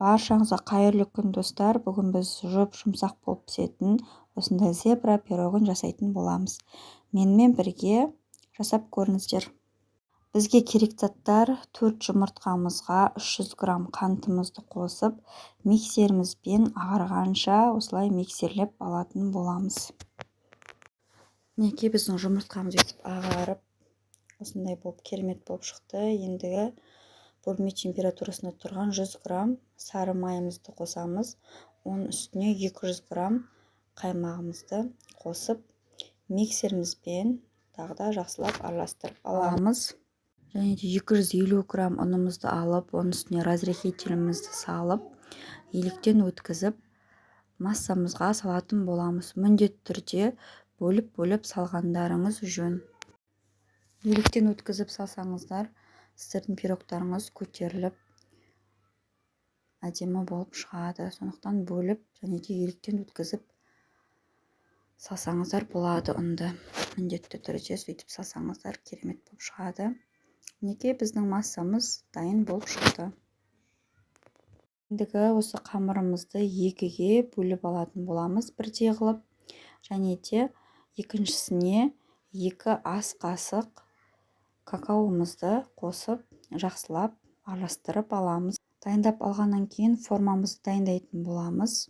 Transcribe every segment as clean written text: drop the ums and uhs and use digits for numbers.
Баршаңызға қайырлы күн достар. Бүгін біз жұмсақ болып пісетін осындай зебра пирогын жасайтын боламыз. Менімен бірге жасап көріңіздер. Бізге керек заттар: 4 жұмыртқамызға 300 грамм қантымызды қосып, миксерімізбен ағарғанша осылай миксерлеп алатын боламыз. Мінекей біздің жұмыртқамыз өйтіп ағарып, осындай болып керемет болып шықты. Ендігі бөлме температурасында тұрған 100 грамм сары майымызды қосамыз. Оның үстіне 200 грамм қаймағымызды қосып, миксерімізбен тағы да жақсылап араластырып аламыз. Және де 250 грамм ұнымызды алып, оның үстіне разрыхителімізді салып, електен өткізіп, массамызға салатын боламыз. Міндетті түрде бөліп салғандарыңыз жөн. Електен өткізіп салсаңыздар, сіздердің пирогтарыңыз көтеріліп, әдемі болып шығады. Сондықтан бөліп және де електен өткізіп салсаңыздар болады ұнды. Міндетті түрде сөйтіп салсаңыздар керемет болып шығады. Мінекей біздің массамыз дайын болып шықты. Ендігі осы қамырымызды екіге бөліп алатын боламыз бірдей қылып. Және де екіншісіне 2 ас қасық какаомызды қосып, жақсылап араластырып аламыз. Дайындап алғаннан кейін формамызды дайындайтын боламыз.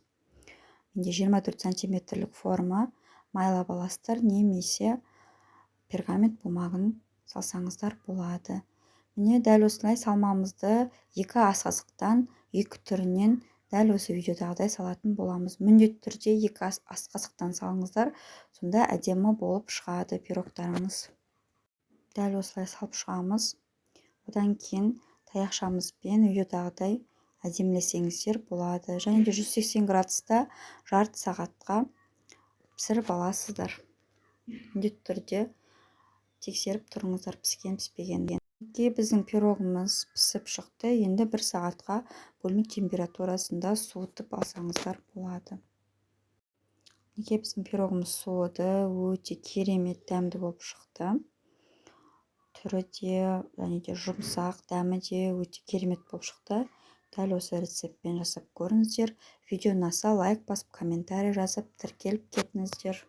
Менде 24 сантиметрлік форма, майлап аласыздар, немесе пергамент бумағын салсаңыздар болады. Міне дәл осылай салмамызды 2 ас қасықтан 2 түрінен дәл осы видеодағыдай салатын боламыз. Міндетті түрде 2 ас қасықтан салыңыздар, сонда әдемі болып шығады пирогтарыңыз. Дәл осылай салып шығамыз. Одан кейін таяқшамызбен видеодағыдай әдемілесеңіздер болады. Және де 180 градуста жарты сағатқа пісіріп аласыздар. Міндетті түрде тексеріп тұрыңыздар, піскен піспегенін. Біздің пирогымыз пісіп шықты. Енді 1 сағатқа бөлме температурасында суытып алсаңыздар болады. Біздің пирогымыз суыды, өте керемет дәмді болып шықты. Түрі де және де жұмсақ, дәмі де өте керемет болып шықты. Дәл осы рецептпен жасап көріңіздер. Видео ұнаса лайк басып, комментарий жазып, тіркеліп кетіңіздер.